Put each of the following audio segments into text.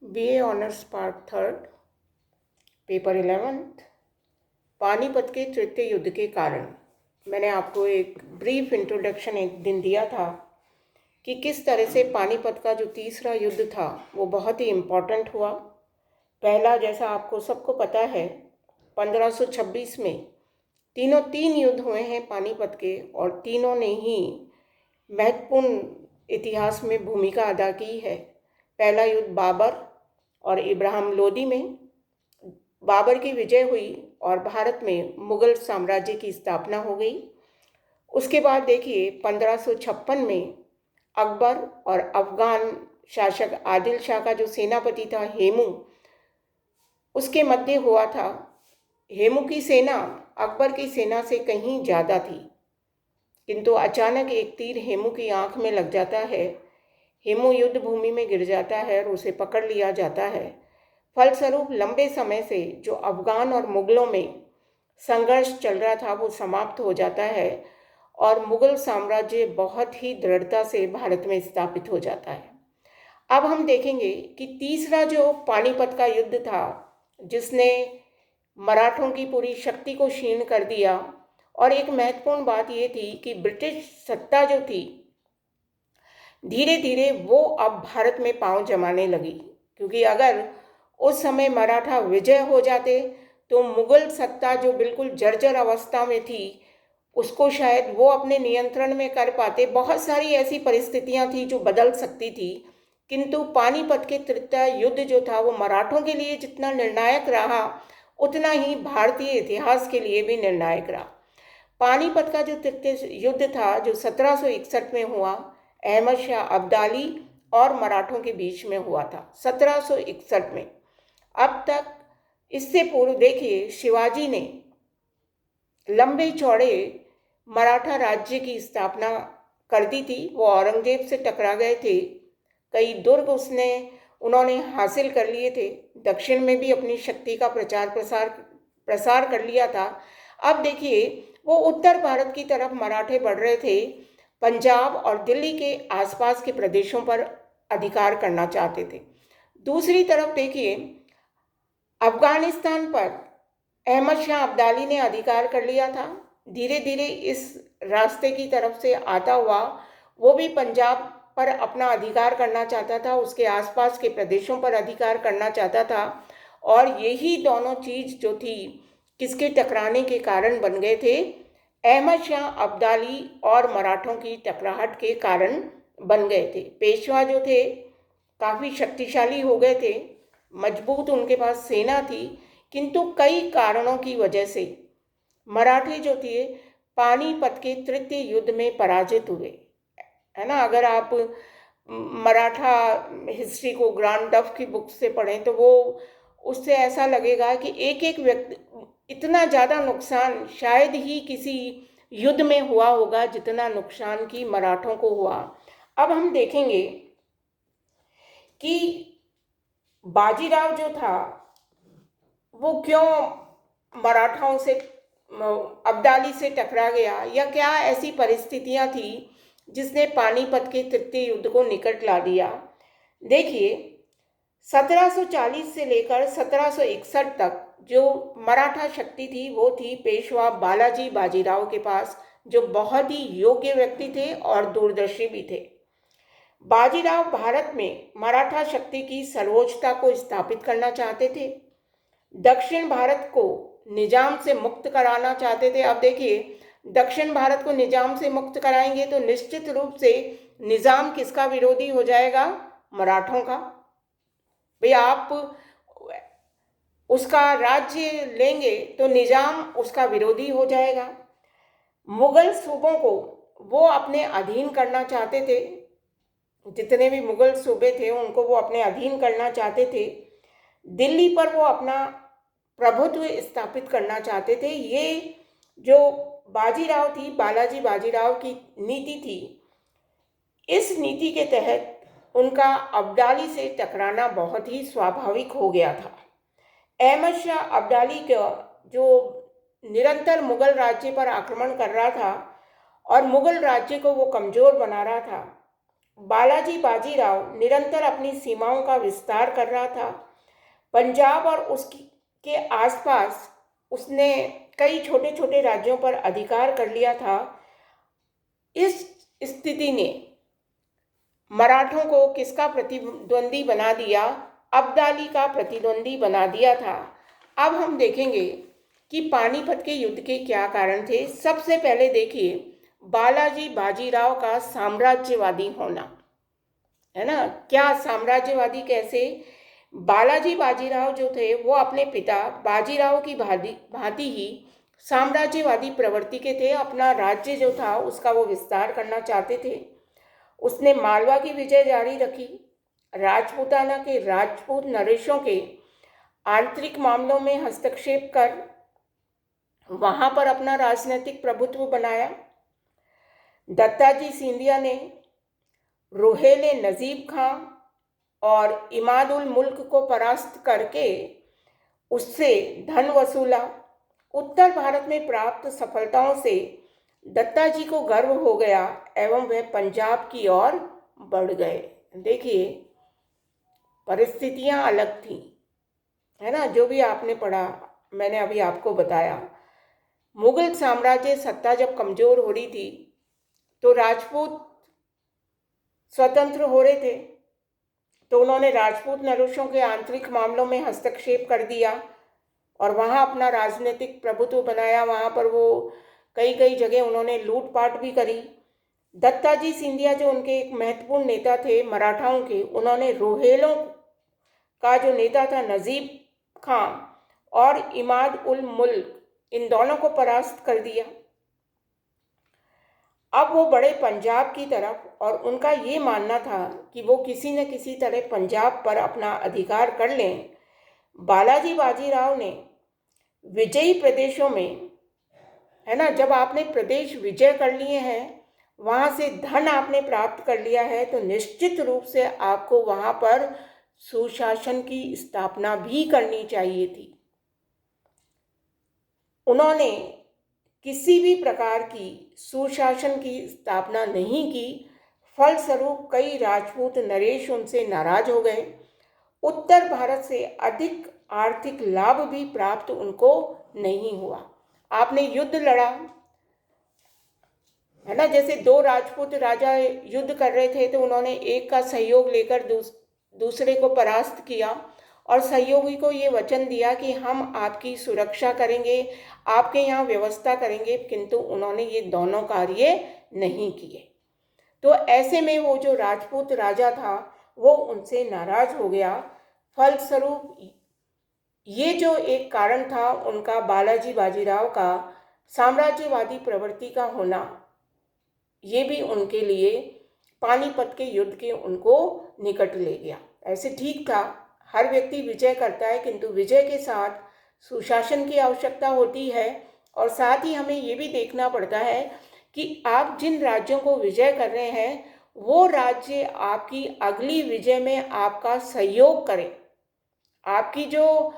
BA honours part third, paper 11th, Panipat के तृतीय युद्ध के कारण। मैंने आपको एक ब्रीफ इंट्रोडक्शन एक दिन दिया था कि किस तरह से पानीपत का जो तीसरा युद्ध था वो बहुत ही इम्पोर्टेंट हुआ। पहला, जैसा आपको सबको पता है, 1526 में तीन युद्ध हुए हैं पानीपत के, और तीनों ने ही महत्वपूर्ण इतिहास में भूमिका अदा की है। पहला युद्ध बाबर और इब्राहिम लोदी में बाबर की विजय हुई और भारत में मुगल साम्राज्य की स्थापना हो गई। उसके बाद देखिए 1556 में अकबर और अफगान शासक आदिल शाह का जो सेनापति था हेमू, उसके मध्य हुआ था। हेमू की सेना अकबर की सेना से कहीं ज़्यादा थी, किंतु अचानक एक तीर हेमू की आंख में लग जाता है। हेमू युद्ध भूमि में गिर जाता है और उसे पकड़ लिया जाता है। फलस्वरूप लंबे समय से जो अफगान और मुगलों में संघर्ष चल रहा था वो समाप्त हो जाता है और मुगल साम्राज्य बहुत ही दृढ़ता से भारत में स्थापित हो जाता है। अब हम देखेंगे कि तीसरा जो पानीपत का युद्ध था, जिसने मराठों की पूरी शक्ति को क्षीण कर दिया, और एक महत्वपूर्ण बात ये थी कि ब्रिटिश सत्ता जो थी धीरे धीरे वो अब भारत में पांव जमाने लगी, क्योंकि अगर उस समय मराठा विजय हो जाते तो मुगल सत्ता जो बिल्कुल जर्जर अवस्था में थी उसको शायद वो अपने नियंत्रण में कर पाते। बहुत सारी ऐसी परिस्थितियां थी जो बदल सकती थी, किंतु पानीपत के तृतीय युद्ध जो था वो मराठों के लिए जितना निर्णायक रहा उतना ही भारतीय इतिहास के लिए भी निर्णायक रहा। पानीपत का जो तृतीय युद्ध था जो 1761 में हुआ, अहमद शाह अब्दाली और मराठों के बीच में हुआ था 1761 में। अब तक इससे पूर्व देखिए शिवाजी ने लंबे चौड़े मराठा राज्य की स्थापना कर दी थी। वो औरंगजेब से टकरा गए थे, कई दुर्ग उन्होंने हासिल कर लिए थे, दक्षिण में भी अपनी शक्ति का प्रसार कर लिया था। अब देखिए वो उत्तर भारत की तरफ मराठे बढ़ रहे थे, पंजाब और दिल्ली के आसपास के प्रदेशों पर अधिकार करना चाहते थे। दूसरी तरफ देखिए अफगानिस्तान पर अहमद शाह अब्दाली ने अधिकार कर लिया था। धीरे धीरे इस रास्ते की तरफ से आता हुआ वो भी पंजाब पर अपना अधिकार करना चाहता था, उसके आसपास के प्रदेशों पर अधिकार करना चाहता था। और यही दोनों चीज़ जो थी किसके टकराने के कारण बन गए थे, अहमद शाह अब्दाली और मराठों की टकराहट के कारण बन गए थे। पेशवा जो थे काफ़ी शक्तिशाली हो गए थे, मजबूत उनके पास सेना थी, किंतु कई कारणों की वजह से मराठे जो थे पानीपत के तृतीय युद्ध में पराजित हुए, है ना। अगर आप मराठा हिस्ट्री को ग्रांड डफ की बुक से पढ़ें तो वो उससे ऐसा लगेगा कि एक एक व्यक्ति इतना ज़्यादा नुकसान शायद ही किसी युद्ध में हुआ होगा जितना नुकसान की मराठों को हुआ। अब हम देखेंगे कि बाजीराव जो था वो क्यों मराठाओं से अब्दाली से टकरा गया, या क्या ऐसी परिस्थितियां थी जिसने पानीपत के तृतीय युद्ध को निकट ला दिया। देखिए 1740 से लेकर 1761 तक जो मराठा शक्ति थी वो थी पेशवा बालाजी बाजीराव के पास, जो बहुत ही योग्य व्यक्ति थे और दूरदर्शी भी थे। बाजीराव भारत में मराठा शक्ति की सर्वोच्चता को स्थापित करना चाहते थे, दक्षिण भारत को निजाम से मुक्त कराना चाहते थे। अब देखिए दक्षिण भारत को निजाम से मुक्त कराएंगे तो निश्चित रूप से निजाम किसका विरोधी हो जाएगा, मराठों का। भाई आप उसका राज्य लेंगे तो निजाम उसका विरोधी हो जाएगा। मुगल सूबों को वो अपने अधीन करना चाहते थे, जितने भी मुगल सूबे थे उनको वो अपने अधीन करना चाहते थे। दिल्ली पर वो अपना प्रभुत्व स्थापित करना चाहते थे। ये जो बाजीराव थी, बालाजी बाजीराव की नीति थी, इस नीति के तहत उनका अब्दाली से टकराना बहुत ही स्वाभाविक हो गया था। अहमद शाह अब्दाली का जो निरंतर मुगल राज्य पर आक्रमण कर रहा था और मुगल राज्य को वो कमज़ोर बना रहा था, बालाजी बाजीराव निरंतर अपनी सीमाओं का विस्तार कर रहा था। पंजाब और उसके आसपास उसने कई छोटे छोटे राज्यों पर अधिकार कर लिया था। इस स्थिति ने मराठों को किसका प्रतिद्वंदी बना दिया? अब्दाली का प्रतिद्वंदी बना दिया था। अब हम देखेंगे कि पानीपत के युद्ध के क्या कारण थे। सबसे पहले देखिए बालाजी बाजीराव का साम्राज्यवादी होना, है ना। क्या साम्राज्यवादी कैसे? बालाजी बाजीराव जो थे वो अपने पिता बाजीराव की भांति ही साम्राज्यवादी प्रवृत्ति के थे। अपना राज्य जो था उसका वो विस्तार करना चाहते थे। उसने मालवा की विजय जारी रखी। राजपूताना के राजपूत नरेशों के आंतरिक मामलों में हस्तक्षेप कर वहां पर अपना राजनीतिक प्रभुत्व बनाया। दत्ताजी सिंधिया ने रोहेले नजीब खां और इमाद उल मुल्क को परास्त करके उससे धन वसूला। उत्तर भारत में प्राप्त सफलताओं से दत्ताजी को गर्व हो गया एवं वह पंजाब की ओर बढ़ गए। देखिए परिस्थितियां अलग थी, है ना। जो भी आपने पढ़ा मैंने अभी आपको बताया। मुगल साम्राज्य सत्ता जब कमजोर हो रही थी तो राजपूत स्वतंत्र हो रहे थे, तो उन्होंने राजपूत नरेशों के आंतरिक मामलों में हस्तक्षेप कर दिया और वहाँ अपना राजनीतिक प्रभुत्व बनाया। वहाँ पर वो कई कई जगह उन्होंने लूटपाट भी करी। दत्ताजी सिंधिया जो उनके एक महत्वपूर्ण नेता थे मराठाओं के, उन्होंने रोहेलों का जो नेता था नजीब खां और इमाद उल मुल्क, इन दोनों को परास्त कर दिया। अब वो बड़े पंजाब की तरफ और उनका ये मानना था कि वो किसी न किसी तरह पंजाब पर अपना अधिकार कर लें। बालाजी बाजीराव ने विजयी प्रदेशों में, है ना, जब आपने प्रदेश विजय कर लिए हैं, वहाँ से धन आपने प्राप्त कर लिया है, तो निश्चित रूप से आपको वहाँ पर सुशासन की स्थापना भी करनी चाहिए थी। उन्होंने किसी भी प्रकार की सुशासन की स्थापना नहीं की। फलस्वरूप कई राजपूत नरेश उनसे नाराज हो गए। उत्तर भारत से अधिक आर्थिक लाभ भी प्राप्त उनको नहीं हुआ। आपने युद्ध लड़ा, है ना, जैसे दो राजपूत राजा युद्ध कर रहे थे तो उन्होंने एक का सहयोग लेकर दूसरे को परास्त किया और सहयोगी को ये वचन दिया कि हम आपकी सुरक्षा करेंगे, आपके यहाँ व्यवस्था करेंगे, किंतु उन्होंने ये दोनों कार्य नहीं किए। तो ऐसे में वो जो राजपूत राजा था वो उनसे नाराज हो गया। फलस्वरूप ये जो एक कारण था उनका बालाजी बाजीराव का साम्राज्यवादी प्रवृत्ति का होना, ये भी उनके लिए पानीपत के युद्ध के उनको निकट ले गया। ऐसे ठीक था, हर व्यक्ति विजय करता है, किंतु विजय के साथ सुशासन की आवश्यकता होती है और साथ ही हमें ये भी देखना पड़ता है कि आप जिन राज्यों को विजय कर रहे हैं वो राज्य आपकी अगली विजय में आपका सहयोग करें। आपकी जो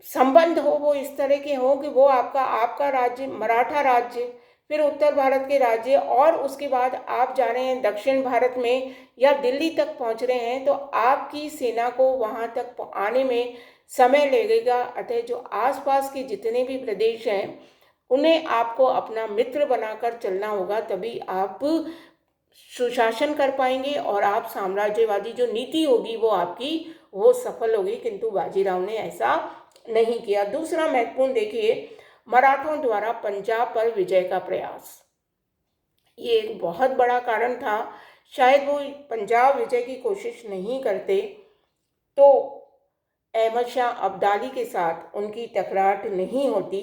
संबंध हो वो इस तरह के हो कि वो आपका राज्य, मराठा राज्य, फिर उत्तर भारत के राज्य और उसके बाद आप जा रहे हैं दक्षिण भारत में या दिल्ली तक पहुंच रहे हैं, तो आपकी सेना को वहां तक आने में समय लगेगा। अतः जो आसपास के जितने भी प्रदेश हैं उन्हें आपको अपना मित्र बनाकर चलना होगा, तभी आप सुशासन कर पाएंगे और आप साम्राज्यवादी जो नीति होगी वो आपकी वो सफल होगी। किंतु बाजीराव ने ऐसा नहीं किया। दूसरा महत्वपूर्ण देखिए, मराठों द्वारा पंजाब पर विजय का प्रयास, ये एक बहुत बड़ा कारण था। शायद वो पंजाब विजय की कोशिश नहीं करते तो अहमद शाह अब्दाली के साथ उनकी टकराट नहीं होती।